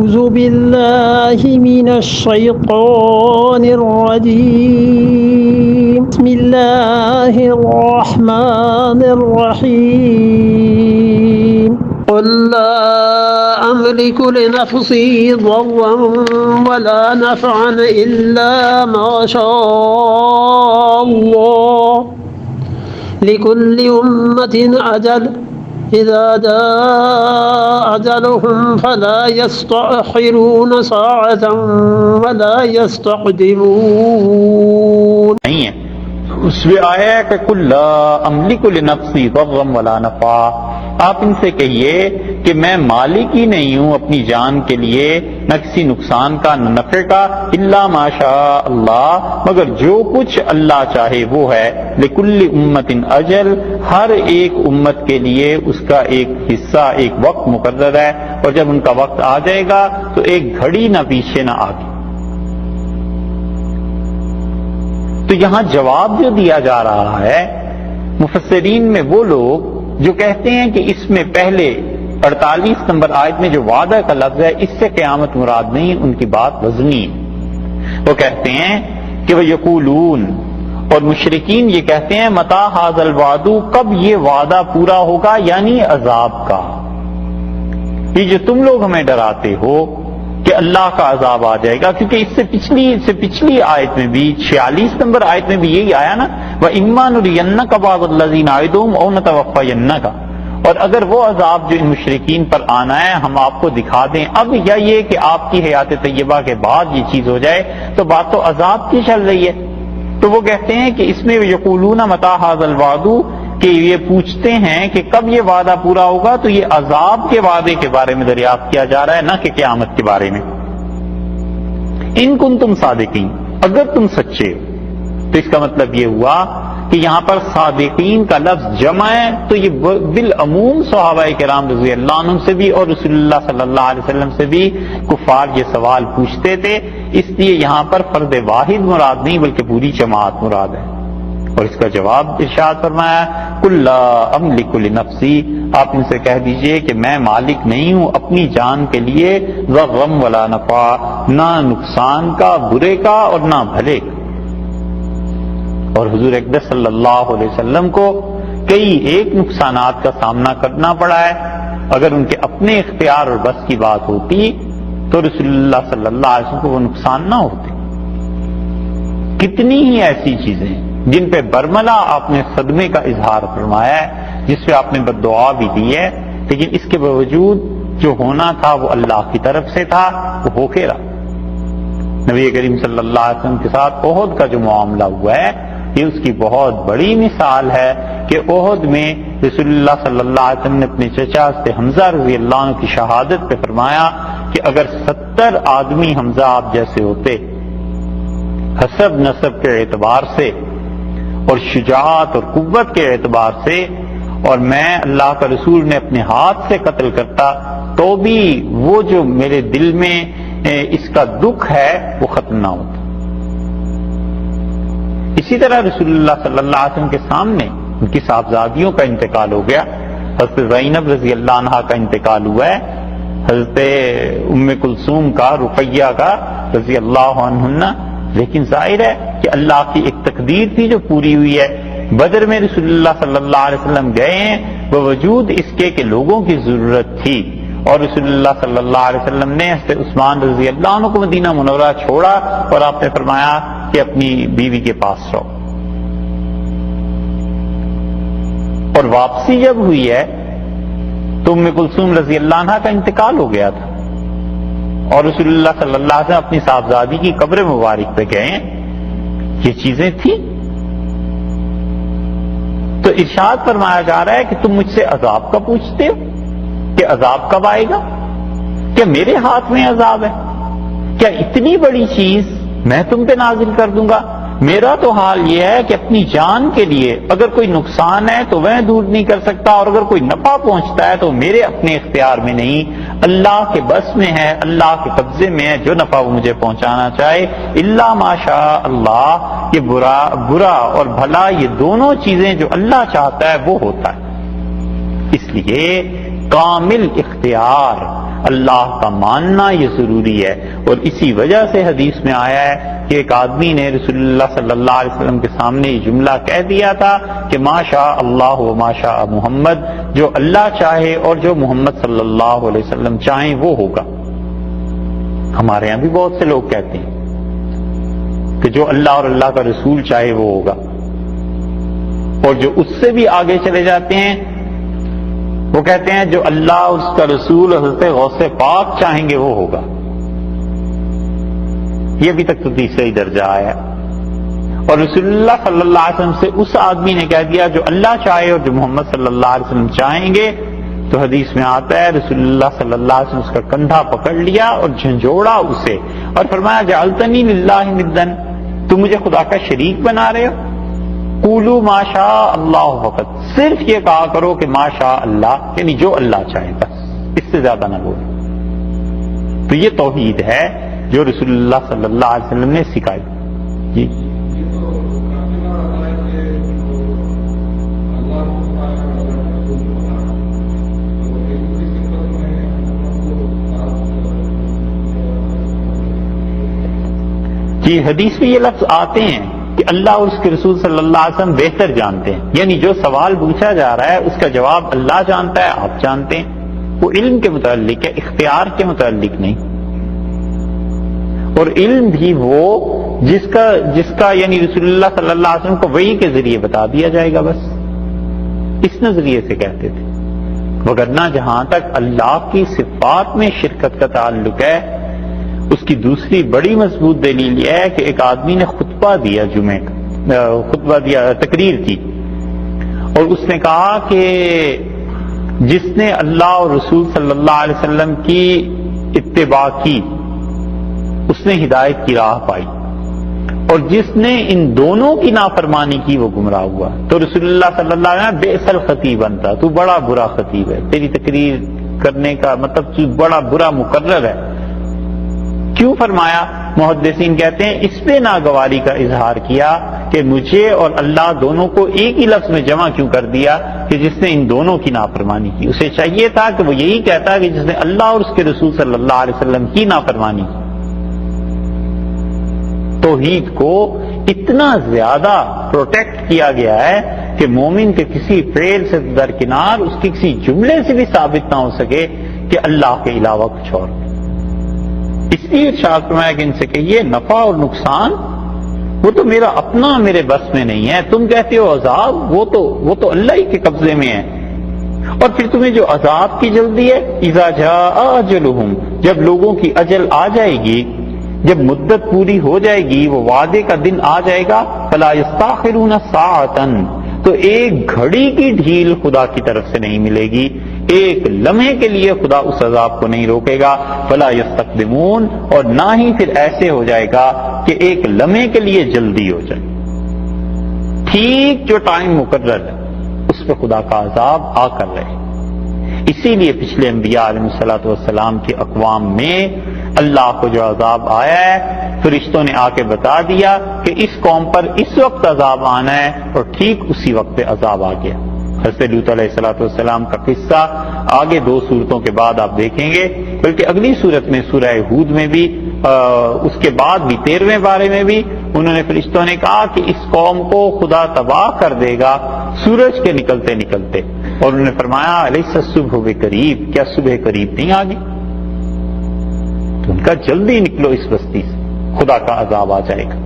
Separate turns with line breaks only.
أعوذ بالله من الشيطان الرجيم بسم الله الرحمن الرحيم قل لا أملك لنفسي ضرا ولا نفعا إلا ما شاء الله لكل أمة أجل إذا جاء أجلهم فلا يستأخرون ساعة ولا يستقدمون.
نہیں ہے اس میں آیا ہے کہ قل لا املک لنفسی ضرا ولا نفعا، آپ ان سے کہیے کہ میں مالک ہی نہیں ہوں اپنی جان کے لیے نہ کسی نقصان کا نہ نفع کا، الا ما شاء اللہ، مگر جو کچھ اللہ چاہے وہ ہے، لکل امت اجل، ہر ایک امت کے لیے اس کا ایک حصہ ایک وقت مقرر ہے، اور جب ان کا وقت آ جائے گا تو ایک گھڑی نہ پیچھے نہ آگے۔ تو یہاں جواب جو دیا جا رہا ہے مفسرین میں وہ لوگ جو کہتے ہیں کہ اس میں پہلے 48 نمبر آیت میں جو وعدہ کا لفظ ہے اس سے قیامت مراد نہیں، ان کی بات وزنی ہے۔ وہ کہتے ہیں کہ وہ یقولون، اور مشرکین یہ کہتے ہیں متی ھذا الوعد، کب یہ وعدہ پورا ہوگا، یعنی عذاب کا۔ یہ جو تم لوگ ہمیں ڈراتے ہو کہ اللہ کا عذاب آ جائے گا، کیونکہ اس سے پچھلی آیت میں بھی 46 نمبر آیت میں بھی یہی آیا نا، وَإِمَّا نُرِيَنَّكَ بَعْضَ الَّذِي نَعِدُهُمْ أَوْ نَتَوَفَّيَنَّكَ، اور اگر وہ عذاب جو ان مشرکین پر آنا ہے ہم آپ کو دکھا دیں اب، یا یہ کہ آپ کی حیات طیبہ کے بعد یہ چیز ہو جائے، تو بات تو عذاب کی چل رہی ہے۔ تو وہ کہتے ہیں کہ اس میں یقولون متی ھذا الوعد، کہ یہ پوچھتے ہیں کہ کب یہ وعدہ پورا ہوگا، تو یہ عذاب کے وعدے کے بارے میں دریافت کیا جا رہا ہے، نہ کہ قیامت کے بارے میں۔ ان کنتم صادقین، اگر تم سچے ہو، تو اس کا مطلب یہ ہوا کہ یہاں پر صادقین کا لفظ جمع ہے، تو یہ بالعموم صحابہ کرام رضی اللہ عنہم سے بھی اور رسول اللہ صلی اللہ علیہ وسلم سے بھی کفار یہ سوال پوچھتے تھے، اس لیے یہاں پر فرد واحد مراد نہیں بلکہ پوری جماعت مراد ہے۔ اور اس کا جواب ارشاد فرمایا قل لا املک لنفسی، آپ ان سے کہہ دیجئے کہ میں مالک نہیں ہوں اپنی جان کے لیے ضرا ولا نفع، نہ نقصان کا برے کا اور نہ بھلے کا۔ اور حضور اقدس صلی اللہ علیہ وسلم کو کئی ایک نقصانات کا سامنا کرنا پڑا ہے، اگر ان کے اپنے اختیار اور بس کی بات ہوتی تو رسول اللہ صلی اللہ علیہ وسلم کو وہ نقصان نہ ہوتے۔ کتنی ہی ایسی چیزیں جن پہ برملا آپ نے صدمے کا اظہار فرمایا ہے، جس پہ آپ نے بد دعا بھی دی ہے، لیکن اس کے باوجود جو ہونا تھا وہ اللہ کی طرف سے تھا، وہ ہو کے رہا۔ نبی کریم صلی اللہ علیہ وسلم کے ساتھ احد کا جو معاملہ ہوا ہے یہ اس کی بہت بڑی مثال ہے کہ احد میں رسول اللہ صلی اللہ علیہ وسلم نے اپنے چچا سے حمزہ رضی اللہ عنہ کی شہادت پہ فرمایا کہ اگر 70 آدمی حمزہ آپ جیسے ہوتے، حسب نسب کے اعتبار سے اور شجاعت اور قوت کے اعتبار سے، اور میں اللہ کا رسول نے اپنے ہاتھ سے قتل کرتا، تو بھی وہ جو میرے دل میں اس کا دکھ ہے وہ ختم نہ ہوتا۔ اسی طرح رسول اللہ صلی اللہ علیہ وسلم کے سامنے ان کی صاحبزادیوں کا انتقال ہو گیا، حضرت زینب رضی اللہ عنہا کا انتقال ہوا ہے، حضرت ام کلثوم کا، رقیہ کا رضی اللہ عنہن، لیکن ظاہر ہے کہ اللہ کی ایک تقدیر تھی جو پوری ہوئی ہے۔ بدر میں رسول اللہ صلی اللہ علیہ وسلم گئے ہیں باوجود اس کے کہ لوگوں کی ضرورت تھی، اور رسول اللہ صلی اللہ علیہ وسلم نے حضرت عثمان رضی اللہ عنہ کو مدینہ منورہ چھوڑا اور آپ نے فرمایا کہ اپنی بیوی کے پاس رہو۔ اور واپسی جب ہوئی ہے تو ام کلثوم رضی اللہ عنہ کا انتقال ہو گیا تھا، اور رسول اللہ صلی اللہ علیہ وسلم اپنی صاحبزادی کی قبر مبارک پہ گئے ہیں۔ یہ چیزیں تھیں تو ارشاد فرمایا جا رہا ہے کہ تم مجھ سے عذاب کا پوچھتے ہو کہ عذاب کب آئے گا، کیا میرے ہاتھ میں عذاب ہے، کیا اتنی بڑی چیز میں تم پہ نازل کر دوں گا؟ میرا تو حال یہ ہے کہ اپنی جان کے لیے اگر کوئی نقصان ہے تو میں دور نہیں کر سکتا، اور اگر کوئی نفع پہنچتا ہے تو میرے اپنے اختیار میں نہیں، اللہ کے بس میں ہے، اللہ کے قبضے میں ہے، جو نفع وہ مجھے پہنچانا چاہے، الا ما شاء اللہ، یہ برا اور بھلا یہ دونوں چیزیں جو اللہ چاہتا ہے وہ ہوتا ہے۔ اس لیے کامل اختیار اللہ کا ماننا یہ ضروری ہے. اور اسی وجہ سے حدیث میں آیا ہے کہ ایک آدمی نے رسول اللہ صلی اللہ علیہ وسلم کے سامنے یہ جملہ کہہ دیا تھا کہ ما شاء اللہ و ما شاء محمد، جو اللہ چاہے اور جو محمد صلی اللہ علیہ وسلم چاہیں وہ ہوگا. ہمارے ہاں بھی بہت سے لوگ کہتے ہیں کہ جو اللہ اور اللہ کا رسول چاہے وہ ہوگا، اور جو اس سے بھی آگے چلے جاتے ہیں وہ کہتے ہیں جو اللہ اس کا رسول حضرت غوث پاک چاہیں گے وہ ہوگا. یہ ابھی تک تو تیسرا ہی درجہ آیا. اور رسول اللہ صلی اللہ علیہ وسلم سے اس آدمی نے کہہ دیا جو اللہ چاہے اور جو محمد صلی اللہ علیہ وسلم چاہیں گے، تو حدیث میں آتا ہے رسول اللہ صلی اللہ علیہ وسلم اس کا کندھا پکڑ لیا اور جھنجھوڑا اسے اور فرمایا جعلتنی للہ ندا، تم مجھے خدا کا شریک بنا رہے ہو. قولوا ما شاء اللہ فقط، صرف یہ کہا کرو کہ ما شاء اللہ، یعنی جو اللہ چاہے، بس اس سے زیادہ نہ بولو. تو یہ توحید ہے جو رسول اللہ صلی اللہ علیہ وسلم نے سکھائی. جی جی حدیث میں یہ لفظ آتے ہیں کہ اللہ اور اس کے رسول صلی اللہ علیہ وسلم بہتر جانتے ہیں، یعنی جو سوال پوچھا جا رہا ہے اس کا جواب اللہ جانتا ہے، آپ جانتے ہیں. وہ علم کے متعلق ہے، اختیار کے متعلق نہیں. اور علم بھی وہ جس کا یعنی رسول اللہ صلی اللہ علیہ وسلم کو وحی کے ذریعے بتا دیا جائے گا، بس اس نظریے سے کہتے تھے. وگرنہ جہاں تک اللہ کی صفات میں شرکت کا تعلق ہے، اس کی دوسری بڑی مضبوط دلیل یہ ہے کہ ایک آدمی نے خطبہ دیا، جمعے کا خطبہ دیا، تقریر کی، اور اس نے کہا کہ جس نے اللہ اور رسول صلی اللہ علیہ وسلم کی اتباع کی اس نے ہدایت کی راہ پائی، اور جس نے ان دونوں کی نافرمانی کی وہ گمراہ ہوا. تو رسول اللہ صلی اللہ علیہ وسلم بئس الخطیب انت، تو بڑا برا خطیب ہے، تیری تقریر کرنے کا مطلب تو بڑا برا مقرر ہے. کیوں فرمایا؟ محدثین کہتے ہیں اس پہ ناگواری کا اظہار کیا کہ مجھے اور اللہ دونوں کو ایک ہی لفظ میں جمع کیوں کر دیا کہ جس نے ان دونوں کی نافرمانی کی. اسے چاہیے تھا کہ وہ یہی کہتا کہ جس نے اللہ اور اس کے رسول صلی اللہ علیہ وسلم کی نافرمانی کی. توحید کو اتنا زیادہ پروٹیکٹ کیا گیا ہے کہ مومن کے کسی فعل سے درکنار اس کے کسی جملے سے بھی ثابت نہ ہو سکے کہ اللہ کے علاوہ کچھ اور. اس لیے ارشاد فرمایا کہ ان سے کہیے نفع اور نقصان وہ تو میرا اپنا، میرے بس میں نہیں ہے. تم کہتے ہو عذاب، وہ تو اللہ ہی کے قبضے میں ہے. اور پھر تمہیں جو عذاب کی جلدی ہے، اذا جاء اجلہم، جب لوگوں کی اجل آ جائے گی، جب مدت پوری ہو جائے گی، وہ وعدے کا دن آ جائے گا، فلا یستاخرون ساعۃ، تو ایک گھڑی کی ڈھیل خدا کی طرف سے نہیں ملے گی، ایک لمحے کے لیے خدا اس عذاب کو نہیں روکے گا. فلا یستقدمون، اور نہ ہی پھر ایسے ہو جائے گا کہ ایک لمحے کے لیے جلدی ہو جائے. ٹھیک جو ٹائم مقرر ہے اس پہ خدا کا عذاب آ کر رہے. اسی لیے پچھلے انبیاء علیہ الصلوۃ والسلام کی اقوام میں اللہ کو جو عذاب آیا ہے فرشتوں نے آ کے بتا دیا کہ اس قوم پر اس وقت عذاب آنا ہے، اور ٹھیک اسی وقت پہ عذاب آ گیا. حضرت لوط علیہ الصلوۃ والسلام کا قصہ آگے 2 صورتوں کے بعد آپ دیکھیں گے، بلکہ اگلی صورت میں سورہ ہود میں بھی اس کے بعد بھی 13ویں بارے میں بھی انہوں نے فرشتوں نے کہا کہ اس قوم کو خدا تباہ کر دے گا سورج کے نکلتے نکلتے. اور انہوں نے فرمایا الیس الصبح بقریب، کیا صبح قریب نہیں آ گئی؟ تو ان کا جلدی نکلو اس بستی سے، خدا کا عذاب آ جائے گا.